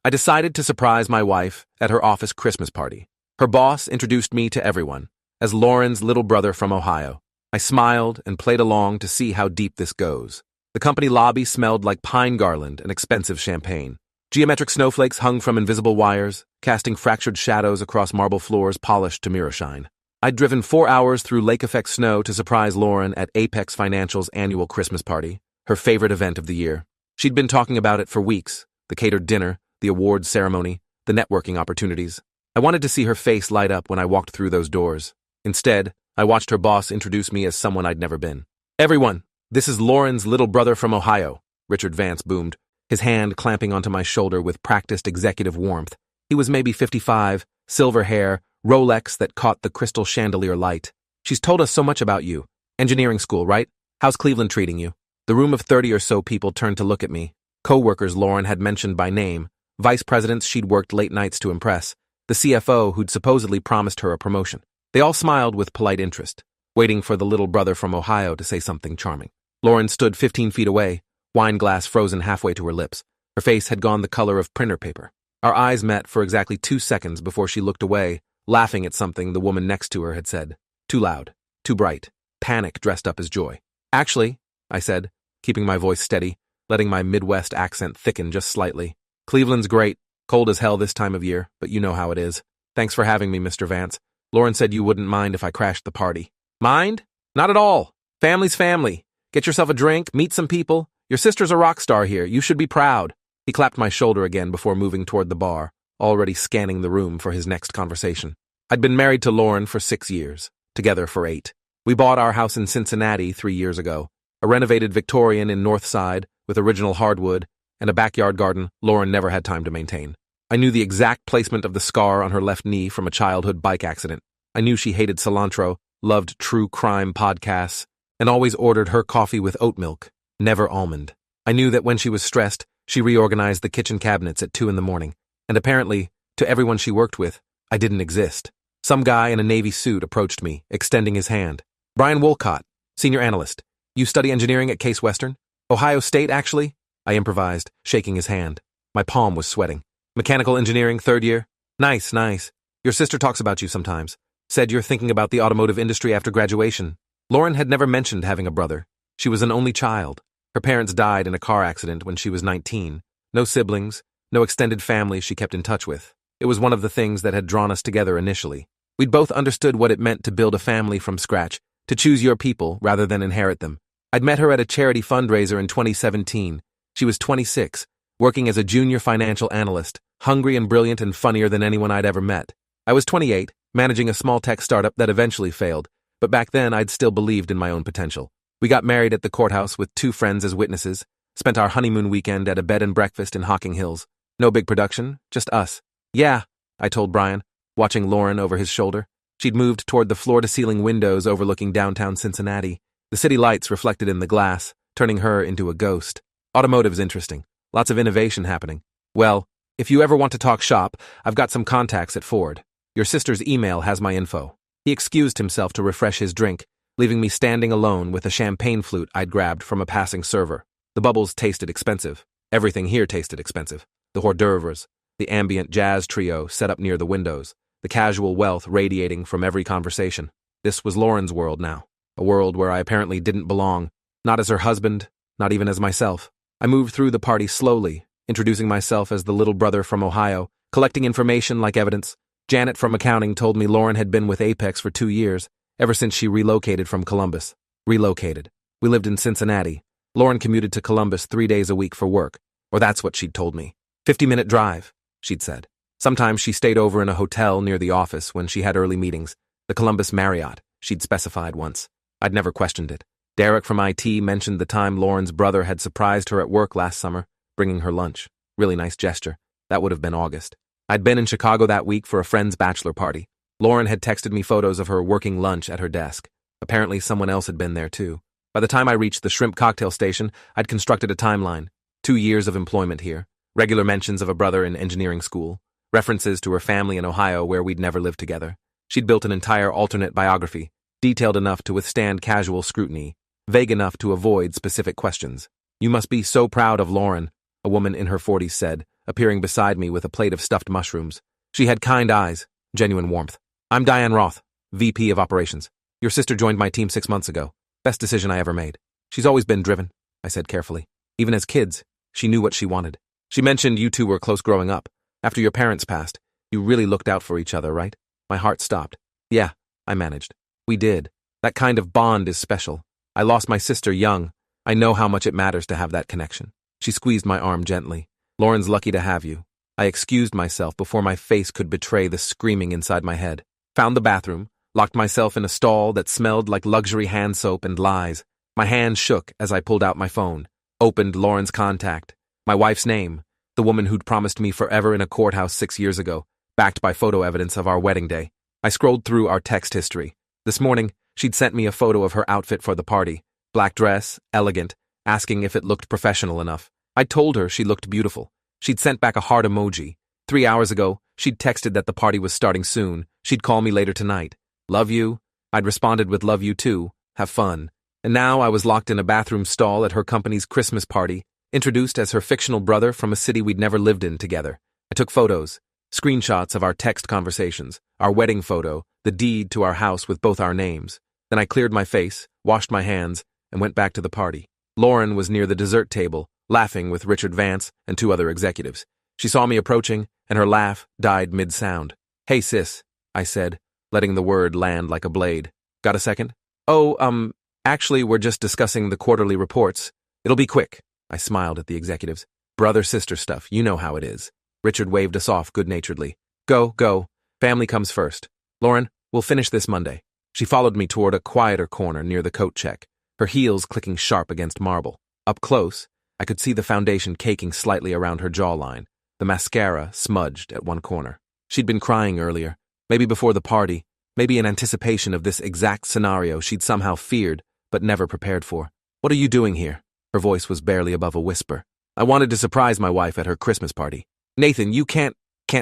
I decided to surprise my wife at her office Christmas party. Her boss introduced me to everyone as Lauren's little brother from Ohio. I smiled and played along to see how deep this goes. The company lobby smelled like pine garland and expensive champagne. Geometric snowflakes hung from invisible wires, casting fractured shadows across marble floors polished to mirror shine. I'd driven 4 hours through lake-effect snow to surprise Lauren at Apex Financial's annual Christmas party, her favorite event of the year. She'd been talking about it for weeks, the catered dinner, the awards ceremony, the networking opportunities. I wanted to see her face light up when I walked through those doors. Instead, I watched her boss introduce me as someone I'd never been. "Everyone, this is Lauren's little brother from Ohio," Richard Vance boomed, his hand clamping onto my shoulder with practiced executive warmth. He was maybe 55, silver hair, Rolex that caught the crystal chandelier light. "She's told us so much about you. Engineering school, right? How's Cleveland treating you?" The room of 30 or so people turned to look at me. Co-workers Lauren had mentioned by name, vice presidents she'd worked late nights to impress, the CFO who'd supposedly promised her a promotion. They all smiled with polite interest, waiting for the little brother from Ohio to say something charming. Lauren stood 15 feet away, wine glass frozen halfway to her lips. Her face had gone the color of printer paper. Our eyes met for exactly 2 seconds before she looked away, laughing at something the woman next to her had said. Too loud, too bright, panic dressed up as joy. "Actually," I said, keeping my voice steady, letting my Midwest accent thicken just slightly. "Cleveland's great, cold as hell this time of year, but you know how it is. Thanks for having me, Mr. Vance. Lauren said you wouldn't mind if I crashed the party." "Mind? Not at all. Family's family. Get yourself a drink, meet some people. Your sister's a rock star here. You should be proud." He clapped my shoulder again before moving toward the bar, already scanning the room for his next conversation. I'd been married to Lauren for 6 years, together for 8. We bought our house in Cincinnati 3 years ago, a renovated Victorian in North Side with original hardwood and a backyard garden Lauren never had time to maintain. I knew the exact placement of the scar on her left knee from a childhood bike accident. I knew she hated cilantro, loved true crime podcasts, and always ordered her coffee with oat milk, never almond. I knew that when she was stressed, she reorganized the kitchen cabinets at 2 in the morning, and apparently, to everyone she worked with, I didn't exist. Some guy in a Navy suit approached me, extending his hand. "Brian Wolcott, senior analyst. You study engineering at Case Western?" "Ohio State, actually," I improvised, shaking his hand. My palm was sweating. "Mechanical engineering, 3rd year? Nice, nice. Your sister talks about you sometimes. Said you're thinking about the automotive industry after graduation." Lauren had never mentioned having a brother. She was an only child. Her parents died in a car accident when she was 19. No siblings, no extended family she kept in touch with. It was one of the things that had drawn us together initially. We'd both understood what it meant to build a family from scratch, to choose your people rather than inherit them. I'd met her at a charity fundraiser in 2017. She was 26, working as a junior financial analyst, hungry and brilliant and funnier than anyone I'd ever met. I was 28, managing a small tech startup that eventually failed, but back then I'd still believed in my own potential. We got married at the courthouse with 2 friends as witnesses, spent our honeymoon weekend at a bed and breakfast in Hocking Hills. No big production, just us. "Yeah," I told Brian, watching Lauren over his shoulder. She'd moved toward the floor-to-ceiling windows overlooking downtown Cincinnati, the city lights reflected in the glass, turning her into a ghost. "Automotive's interesting. Lots of innovation happening. Well, if you ever want to talk shop, I've got some contacts at Ford. Your sister's email has my info." He excused himself to refresh his drink, leaving me standing alone with a champagne flute I'd grabbed from a passing server. The bubbles tasted expensive. Everything here tasted expensive. The hors d'oeuvres, the ambient jazz trio set up near the windows, the casual wealth radiating from every conversation. This was Lauren's world now, a world where I apparently didn't belong, not as her husband, not even as myself. I moved through the party slowly, introducing myself as the little brother from Ohio, collecting information like evidence. Janet from accounting told me Lauren had been with Apex for 2 years, ever since she relocated from Columbus. Relocated. We lived in Cincinnati. Lauren commuted to Columbus 3 days a week for work, or that's what she'd told me. 50-minute drive, she'd said. Sometimes she stayed over in a hotel near the office when she had early meetings, the Columbus Marriott, she'd specified once. I'd never questioned it. Derek from IT mentioned the time Lauren's brother had surprised her at work last summer, bringing her lunch. Really nice gesture. That would have been August. I'd been in Chicago that week for a friend's bachelor party. Lauren had texted me photos of her working lunch at her desk. Apparently someone else had been there too. By the time I reached the shrimp cocktail station, I'd constructed a timeline. 2 years of employment here, regular mentions of a brother in engineering school, references to her family in Ohio where we'd never lived together. She'd built an entire alternate biography, detailed enough to withstand casual scrutiny, vague enough to avoid specific questions. "You must be so proud of Lauren," a woman in her 40s said, appearing beside me with a plate of stuffed mushrooms. She had kind eyes, genuine warmth. I'm Diane Roth, VP of Operations. Your sister joined my team 6 months ago. Best decision I ever made. She's always been driven, I said carefully. Even as kids, she knew what she wanted. She mentioned you two were close growing up. After your parents passed, you really looked out for each other, right? My heart stopped. Yeah, I managed. We did. That kind of bond is special. I lost my sister young. I know how much it matters to have that connection. She squeezed my arm gently. Lauren's lucky to have you. I excused myself before my face could betray the screaming inside my head. Found the bathroom, locked myself in a stall that smelled like luxury hand soap and lies. My hand shook as I pulled out my phone, opened Lauren's contact, my wife's name, the woman who'd promised me forever in a courthouse 6 years ago, backed by photo evidence of our wedding day. I scrolled through our text history. This morning, she'd sent me a photo of her outfit for the party. Black dress, elegant, asking if it looked professional enough. I told her she looked beautiful. She'd sent back a heart emoji. 3 hours ago, she'd texted that the party was starting soon. She'd call me later tonight. Love you. I'd responded with love you too. Have fun. And now I was locked in a bathroom stall at her company's Christmas party, introduced as her fictional brother from a city we'd never lived in together. I took photos, screenshots of our text conversations, our wedding photo, the deed to our house with both our names. Then I cleared my face, washed my hands, and went back to the party. Lauren was near the dessert table, laughing with Richard Vance and 2 other executives. She saw me approaching, and her laugh died mid-sound. Hey sis, I said, letting the word land like a blade. Got a second? Oh, actually, we're just discussing the quarterly reports. It'll be quick. I smiled at the executives. Brother-sister stuff, you know how it is. Richard waved us off good-naturedly. Go. Family comes first. Lauren, we'll finish this Monday. She followed me toward a quieter corner near the coat check, her heels clicking sharp against marble. Up close, I could see the foundation caking slightly around her jawline, the mascara smudged at one corner. She'd been crying earlier, maybe before the party, maybe in anticipation of this exact scenario she'd somehow feared but never prepared for. What are you doing here? Her voice was barely above a whisper. I wanted to surprise my wife at her Christmas party. Nathan, you can't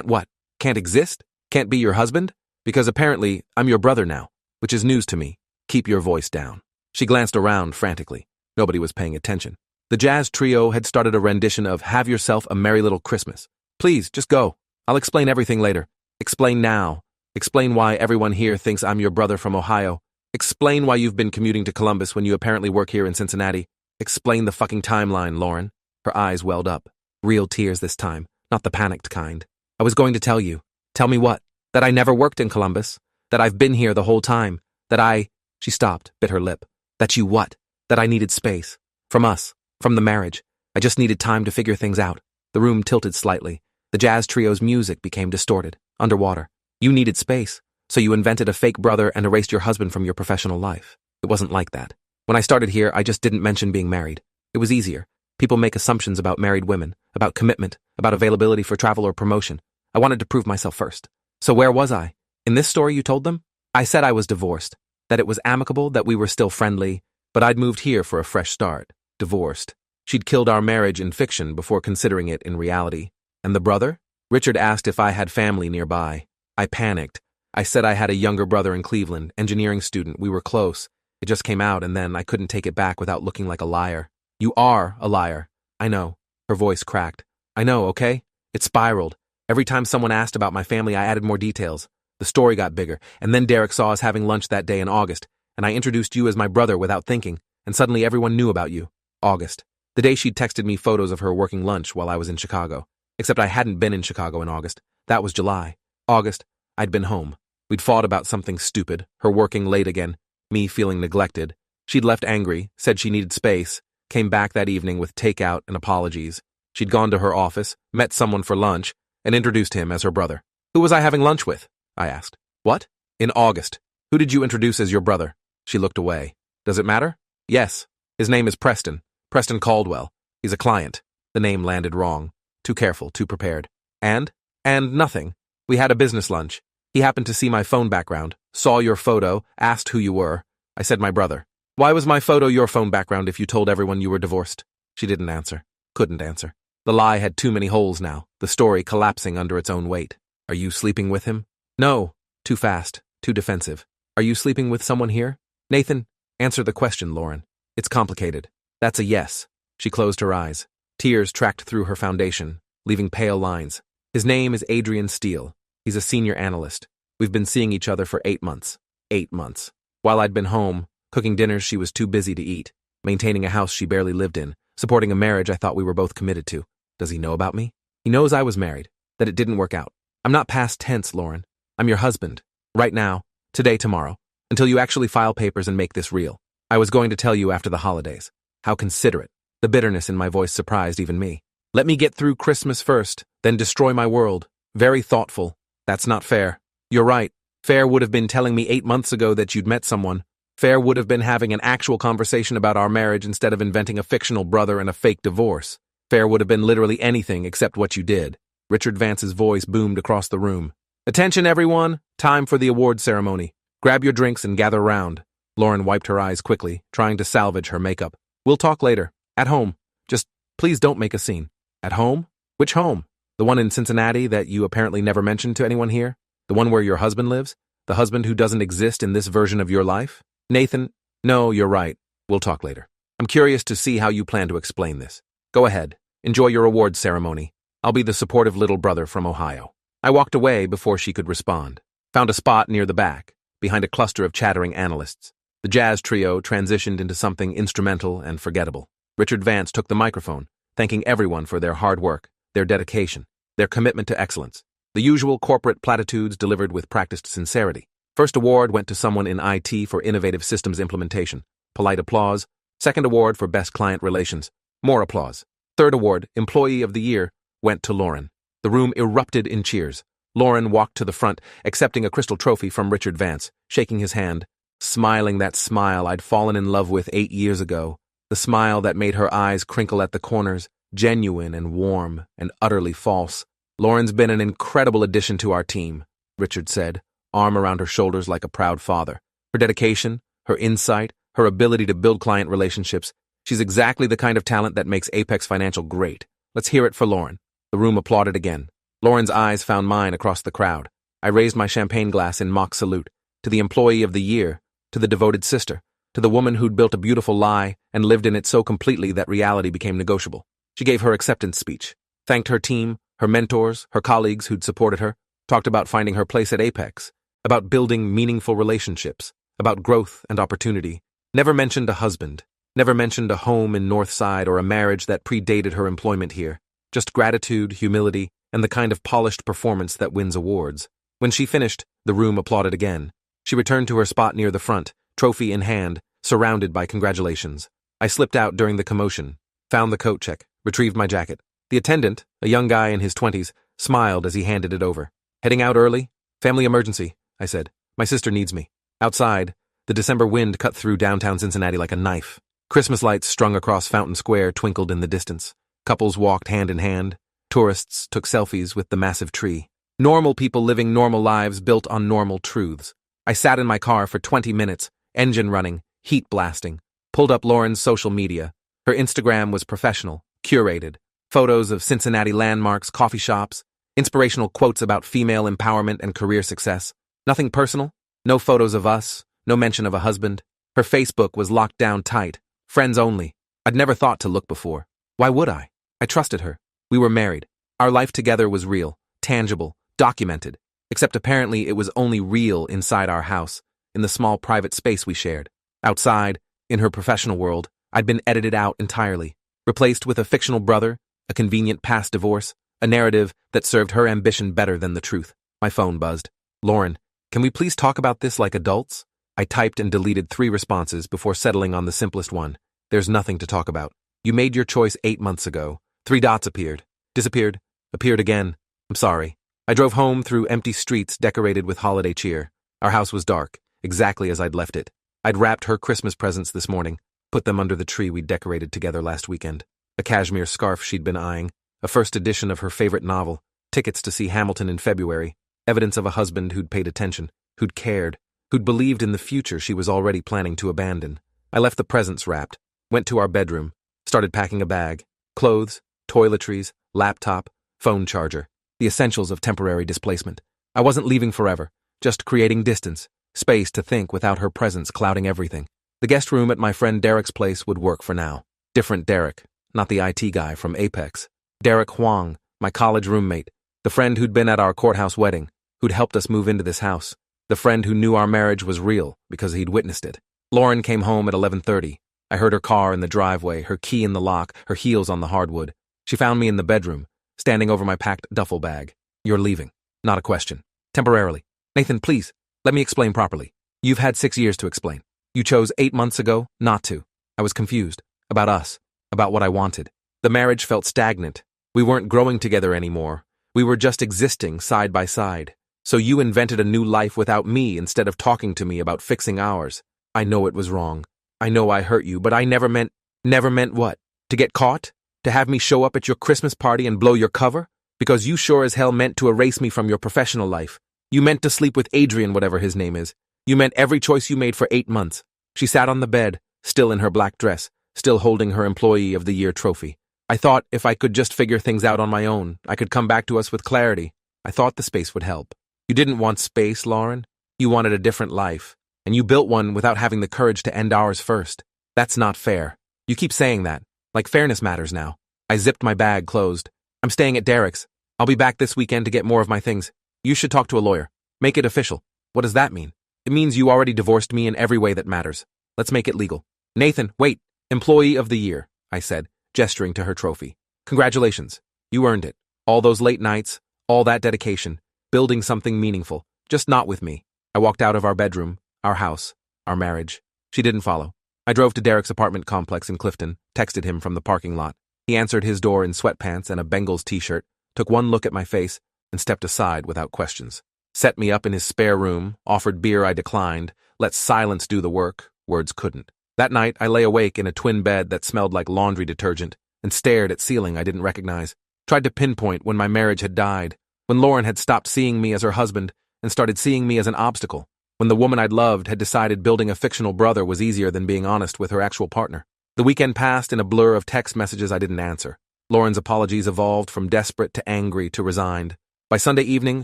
what? Can't exist? Can't be your husband? Because apparently I'm your brother now, which is news to me. Keep your voice down. She glanced around frantically. Nobody was paying attention. The jazz trio had started a rendition of Have Yourself a Merry Little Christmas. Please, just go. I'll explain everything later. Explain now. Explain why everyone here thinks I'm your brother from Ohio. Explain why you've been commuting to Columbus when you apparently work here in Cincinnati. Explain the fucking timeline, Lauren. Her eyes welled up. Real tears this time, not the panicked kind. I was going to tell you. Tell me what? That I never worked in Columbus. That I've been here the whole time. That I... She stopped, bit her lip. That you what? That I needed space. From us. From the marriage. I just needed time to figure things out. The room tilted slightly. The jazz trio's music became distorted, underwater. You needed space, so you invented a fake brother and erased your husband from your professional life. It wasn't like that. When I started here, I just didn't mention being married. It was easier. People make assumptions about married women, about commitment, about availability for travel or promotion. I wanted to prove myself first. So where was I? In this story you told them? I said I was divorced, that it was amicable, that we were still friendly, but I'd moved here for a fresh start. Divorced. She'd killed our marriage in fiction before considering it in reality. And the brother? Richard asked if I had family nearby. I panicked. I said I had a younger brother in Cleveland, engineering student. We were close. It just came out, and then I couldn't take it back without looking like a liar. You are a liar. I know. Her voice cracked. I know, okay? It spiraled. Every time someone asked about my family, I added more details. The story got bigger, and then Derek saw us having lunch that day in August, and I introduced you as my brother without thinking, and suddenly everyone knew about you. August. The day she'd texted me photos of her working lunch while I was in Chicago. Except I hadn't been in Chicago in August. That was July. August, I'd been home. We'd fought about something stupid, her working late again, me feeling neglected. She'd left angry, said she needed space, came back that evening with takeout and apologies. She'd gone to her office, met someone for lunch, and introduced him as her brother. Who was I having lunch with? I asked. What? In August. Who did you introduce as your brother? She looked away. Does it matter? Yes. His name is Preston. Preston Caldwell. He's a client. The name landed wrong. Too careful, too prepared. And nothing. We had a business lunch. He happened to see my phone background, saw your photo, asked who you were. I said my brother. Why was my photo your phone background if you told everyone you were divorced? She didn't answer. Couldn't answer. The lie had too many holes now, the story collapsing under its own weight. Are you sleeping with him? No. Too fast. Too defensive. Are you sleeping with someone here? Nathan, answer the question, Lauren. It's complicated. That's a yes. She closed her eyes. Tears tracked through her foundation, leaving pale lines. His name is Adrian Steele. He's a senior analyst. We've been seeing each other for 8 months. 8 months. While I'd been home, cooking dinners she was too busy to eat, maintaining a house she barely lived in, supporting a marriage I thought we were both committed to. Does he know about me? He knows I was married, that it didn't work out. I'm not past tense, Lauren. I'm your husband. Right now, today, tomorrow, until you actually file papers and make this real. I was going to tell you after the holidays. How considerate. The bitterness in my voice surprised even me. Let me get through Christmas first, then destroy my world. Very thoughtful. That's not fair. You're right. Fair would have been telling me 8 months ago that you'd met someone. Fair would have been having an actual conversation about our marriage instead of inventing a fictional brother and a fake divorce. Fair would have been literally anything except what you did. Richard Vance's voice boomed across the room. Attention, everyone. Time for the award ceremony. Grab your drinks and gather round. Lauren wiped her eyes quickly, trying to salvage her makeup. We'll talk later. At home. Just please don't make a scene. At home? Which home? The one in Cincinnati that you apparently never mentioned to anyone here? The one where your husband lives? The husband who doesn't exist in this version of your life? Nathan, no, you're right. We'll talk later. I'm curious to see how you plan to explain this. Go ahead. Enjoy your awards ceremony. I'll be the supportive little brother from Ohio. I walked away before she could respond. Found a spot near the back, behind a cluster of chattering analysts. The jazz trio transitioned into something instrumental and forgettable. Richard Vance took the microphone, thanking everyone for their hard work, their dedication, their commitment to excellence. The usual corporate platitudes delivered with practiced sincerity. First award went to someone in IT for innovative systems implementation. Polite applause. Second award for best client relations. More applause. Third award, Employee of the Year, went to Lauren. The room erupted in cheers. Lauren walked to the front, accepting a crystal trophy from Richard Vance, shaking his hand, smiling that smile I'd fallen in love with 8 years ago. The smile that made her eyes crinkle at the corners, genuine and warm and utterly false. Lauren's been an incredible addition to our team, Richard said, arm around her shoulders like a proud father. Her dedication, her insight, her ability to build client relationships. She's exactly the kind of talent that makes Apex Financial great. Let's hear it for Lauren. The room applauded again. Lauren's eyes found mine across the crowd. I raised my champagne glass in mock salute. To the Employee of the Year, to the devoted sister, to the woman who'd built a beautiful lie and lived in it so completely that reality became negotiable. She gave her acceptance speech, thanked her team, her mentors, her colleagues who'd supported her, talked about finding her place at Apex, about building meaningful relationships, about growth and opportunity. Never mentioned a husband, never mentioned a home in Northside or a marriage that predated her employment here. Just gratitude, humility, and the kind of polished performance that wins awards. When she finished, the room applauded again. She returned to her spot near the front, trophy in hand, surrounded by congratulations. I slipped out during the commotion, found the coat check, retrieved my jacket. The attendant, a young guy in his 20s, smiled as he handed it over. Heading out early? Family emergency, I said. My sister needs me. Outside, the December wind cut through downtown Cincinnati like a knife. Christmas lights strung across Fountain Square twinkled in the distance. Couples walked hand in hand. Tourists took selfies with the massive tree. Normal people living normal lives built on normal truths. I sat in my car for 20 minutes, engine running, heat blasting. Pulled up Lauren's social media. Her Instagram was professional, curated. Photos of Cincinnati landmarks, coffee shops, inspirational quotes about female empowerment and career success. Nothing personal, no photos of us, no mention of a husband. Her Facebook was locked down tight, friends only. I'd never thought to look before. Why would I? I trusted her. We were married. Our life together was real, tangible, documented. Except apparently it was only real inside our house, in the small private space we shared. Outside, in her professional world, I'd been edited out entirely, replaced with a fictional brother, a convenient past divorce, a narrative that served her ambition better than the truth. My phone buzzed. Lauren, can we please talk about this like adults? I typed and deleted 3 responses before settling on the simplest one. There's nothing to talk about. You made your choice 8 months ago. 3 dots appeared, disappeared, appeared again. I'm sorry. I drove home through empty streets decorated with holiday cheer. Our house was dark, exactly as I'd left it. I'd wrapped her Christmas presents this morning, put them under the tree we decorated together last weekend. A cashmere scarf she'd been eyeing, a first edition of her favorite novel, tickets to see Hamilton in February, evidence of a husband who'd paid attention, who'd cared, who'd believed in the future she was already planning to abandon. I left the presents wrapped, went to our bedroom, started packing a bag, clothes, toiletries, laptop, phone charger, the essentials of temporary displacement. I wasn't leaving forever, just creating distance, space to think without her presence clouding everything. The guest room at my friend Derek's place would work for now. Different Derek, not the IT guy from Apex. Derek Huang, My college roommate. The friend who'd been at our courthouse wedding, who'd helped us move into this house. The friend who knew our marriage was real because he'd witnessed it. Lauren came home at 11:30. I heard her car in the driveway, her key in the lock, her heels on the hardwood. She found me in the bedroom, standing over my packed duffel bag. You're leaving. Not a question. Temporarily. Nathan, please, let me explain properly. You've had 6 years to explain. You chose 8 months ago not to. I was confused. About us. About what I wanted. The marriage felt stagnant. We weren't growing together anymore. We were just existing side by side. So you invented a new life without me instead of talking to me about fixing ours. I know it was wrong. I know I hurt you, but I never meant what? To get caught? To have me show up at your Christmas party and blow your cover? Because you sure as hell meant to erase me from your professional life. You meant to sleep with Adrian, whatever his name is. You meant every choice you made for 8 months. She sat on the bed, still in her black dress, still holding her Employee of the Year trophy. I thought if I could just figure things out on my own, I could come back to us with clarity. I thought the space would help. You didn't want space, Lauren. You wanted a different life. And you built one without having the courage to end ours first. That's not fair. You keep saying that. Like fairness matters now. I zipped my bag closed. I'm staying at Derek's. I'll be back this weekend to get more of my things. You should talk to a lawyer. Make it official. What does that mean? It means you already divorced me in every way that matters. Let's make it legal. Nathan, wait. Employee of the Year, I said, gesturing to her trophy. Congratulations. You earned it. All those late nights, all that dedication, building something meaningful, just not with me. I walked out of our bedroom, our house, our marriage. She didn't follow. I drove to Derek's apartment complex in Clifton, texted him from the parking lot. He answered his door in sweatpants and a Bengals t-shirt, took one look at my face, and stepped aside without questions. Set me up in his spare room, offered beer I declined, let silence do the work, words couldn't. That night, I lay awake in a twin bed that smelled like laundry detergent and stared at ceiling I didn't recognize. Tried to pinpoint when my marriage had died, when Lauren had stopped seeing me as her husband and started seeing me as an obstacle, when the woman I'd loved had decided building a fictional brother was easier than being honest with her actual partner. The weekend passed in a blur of text messages I didn't answer. Lauren's apologies evolved from desperate to angry to resigned. By Sunday evening,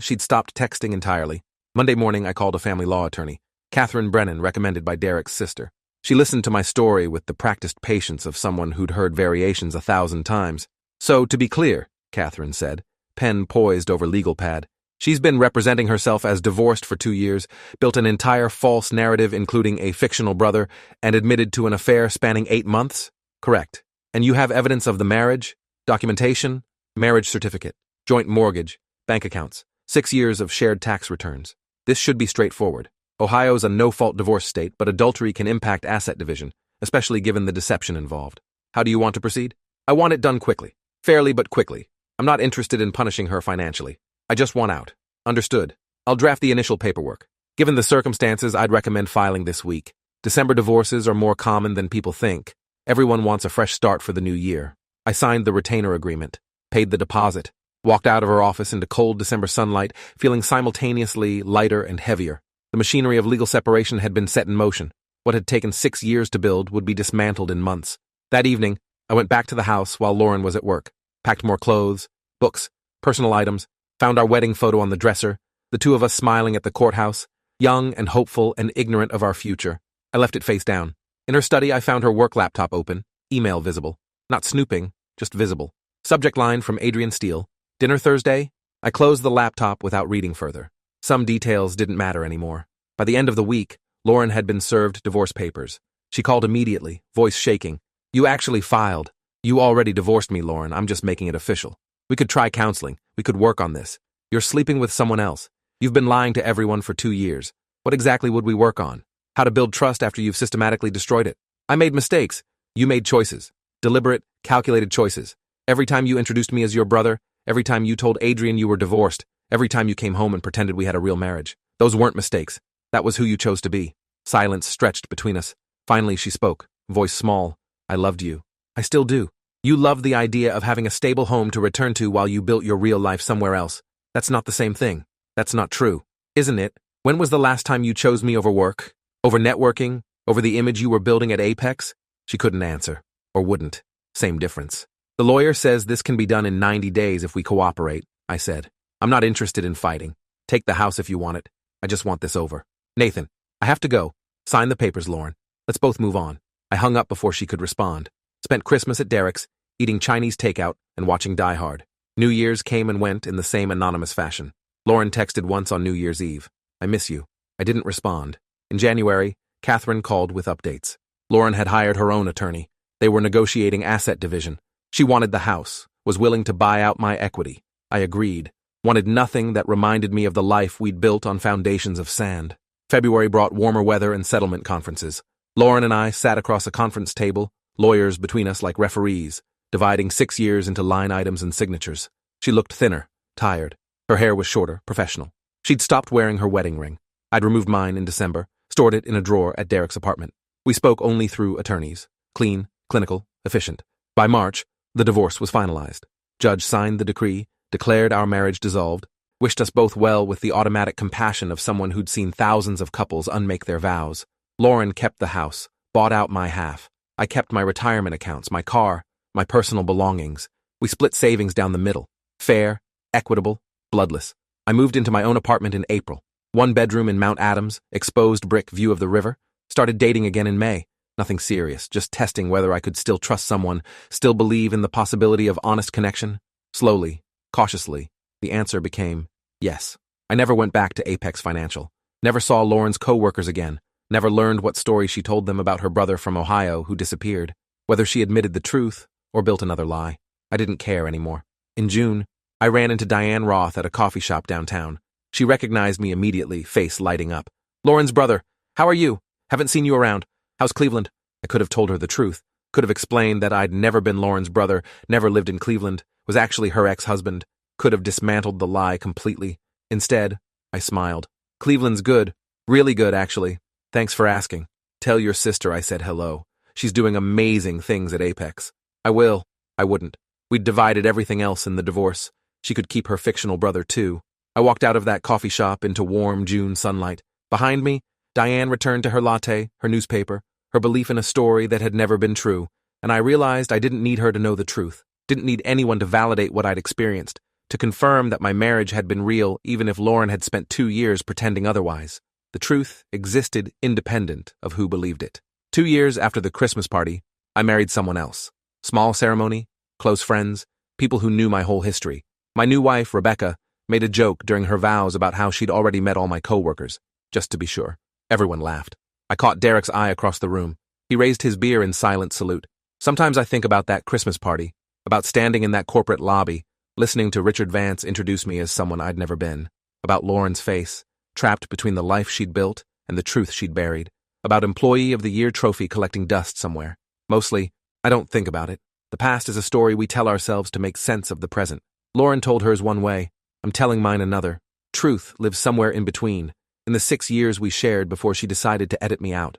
she'd stopped texting entirely. Monday morning, I called a family law attorney, Catherine Brennan, recommended by Derek's sister. She listened to my story with the practiced patience of someone who'd heard variations 1,000 times. So, to be clear, Catherine said, pen poised over legal pad, she's been representing herself as divorced for 2 years, built an entire false narrative including a fictional brother, and admitted to an affair spanning 8 months? Correct. And you have evidence of the marriage, documentation, marriage certificate, joint mortgage, bank accounts, 6 years of shared tax returns. This should be straightforward. Ohio's a no-fault divorce state, but adultery can impact asset division, especially given the deception involved. How do you want to proceed? I want it done quickly. Fairly, but quickly. I'm not interested in punishing her financially. I just want out. Understood. I'll draft the initial paperwork. Given the circumstances, I'd recommend filing this week. December divorces are more common than people think. Everyone wants a fresh start for the new year. I signed the retainer agreement, paid the deposit, walked out of her office into cold December sunlight, feeling simultaneously lighter and heavier. The machinery of legal separation had been set in motion. What had taken 6 years to build would be dismantled in months. That evening, I went back to the house while Lauren was at work, packed more clothes, books, personal items, found our wedding photo on the dresser, the two of us smiling at the courthouse, young and hopeful and ignorant of our future. I left it face down. In her study, I found her work laptop open, email visible. Not snooping, just visible. Subject line from Adrian Steele. Dinner Thursday? I closed the laptop without reading further. Some details didn't matter anymore. By the end of the week, Lauren had been served divorce papers. She called immediately, voice shaking. You actually filed. You already divorced me, Lauren. I'm just making it official. We could try counseling. We could work on this. You're sleeping with someone else. You've been lying to everyone for 2 years. What exactly would we work on? How to build trust after you've systematically destroyed it. I made mistakes. You made choices. Deliberate, calculated choices. Every time you introduced me as your brother, every time you told Adrian you were divorced, every time you came home and pretended we had a real marriage. Those weren't mistakes. That was who you chose to be. Silence stretched between us. Finally, she spoke, voice small. I loved you. I still do. You loved the idea of having a stable home to return to while you built your real life somewhere else. That's not the same thing. That's not true. Isn't it? When was the last time you chose me over work? Over networking? Over the image you were building at Apex? She couldn't answer. Or wouldn't. Same difference. The lawyer says this can be done in 90 days if we cooperate, I said. I'm not interested in fighting. Take the house if you want it. I just want this over. Nathan, I have to go. Sign the papers, Lauren. Let's both move on. I hung up before she could respond. Spent Christmas at Derek's, eating Chinese takeout and watching Die Hard. New Year's came and went in the same anonymous fashion. Lauren texted once on New Year's Eve. "I miss you." I didn't respond. In January, Catherine called with updates. Lauren had hired her own attorney. They were negotiating asset division. She wanted the house, was willing to buy out my equity. I agreed. Wanted nothing that reminded me of the life we'd built on foundations of sand. February brought warmer weather and settlement conferences. Lauren and I sat across a conference table, lawyers between us like referees, dividing 6 years into line items and signatures. She looked thinner, tired. Her hair was shorter, professional. She'd stopped wearing her wedding ring. I'd removed mine in December, stored it in a drawer at Derek's apartment. We spoke only through attorneys. Clean, clinical, efficient. By March, the divorce was finalized. Judge signed the decree, declared our marriage dissolved, wished us both well with the automatic compassion of someone who'd seen thousands of couples unmake their vows. Lauren kept the house, bought out my half. I kept my retirement accounts, my car, my personal belongings. We split savings down the middle. Fair, equitable, bloodless. I moved into my own apartment in April. 1 bedroom in Mount Adams, exposed brick view of the river. Started dating again in May. Nothing serious, just testing whether I could still trust someone, still believe in the possibility of honest connection. Slowly, cautiously, the answer became yes. I never went back to Apex Financial. Never saw Lauren's co-workers again. Never learned what story she told them about her brother from Ohio who disappeared. Whether she admitted the truth or built another lie. I didn't care anymore. In June, I ran into Diane Roth at a coffee shop downtown. She recognized me immediately, face lighting up. "Lauren's brother. How are you? Haven't seen you around. How's Cleveland?" I could have told her the truth. Could have explained that I'd never been Lauren's brother, never lived in Cleveland, was actually her ex-husband. Could have dismantled the lie completely. Instead, I smiled. "Cleveland's good. Really good, actually. Thanks for asking. Tell your sister I said hello. She's doing amazing things at Apex." "I will." I wouldn't. We'd divided everything else in the divorce. She could keep her fictional brother, too. I walked out of that coffee shop into warm June sunlight. Behind me, Diane returned to her latte, her newspaper, her belief in a story that had never been true, and I realized I didn't need her to know the truth, didn't need anyone to validate what I'd experienced, to confirm that my marriage had been real even if Lauren had spent 2 years pretending otherwise. The truth existed independent of who believed it. 2 years after the Christmas party, I married someone else. Small ceremony, close friends, people who knew my whole history. My new wife, Rebecca, made a joke during her vows about how she'd already met all my coworkers, just to be sure. Everyone laughed. I caught Derek's eye across the room. He raised his beer in silent salute. Sometimes I think about that Christmas party, about standing in that corporate lobby, listening to Richard Vance introduce me as someone I'd never been, about Lauren's face, trapped between the life she'd built and the truth she'd buried, about Employee of the Year trophy collecting dust somewhere. Mostly, I don't think about it. The past is a story we tell ourselves to make sense of the present. Lauren told hers one way. I'm telling mine another. Truth lives somewhere in between, in the 6 years we shared before she decided to edit me out.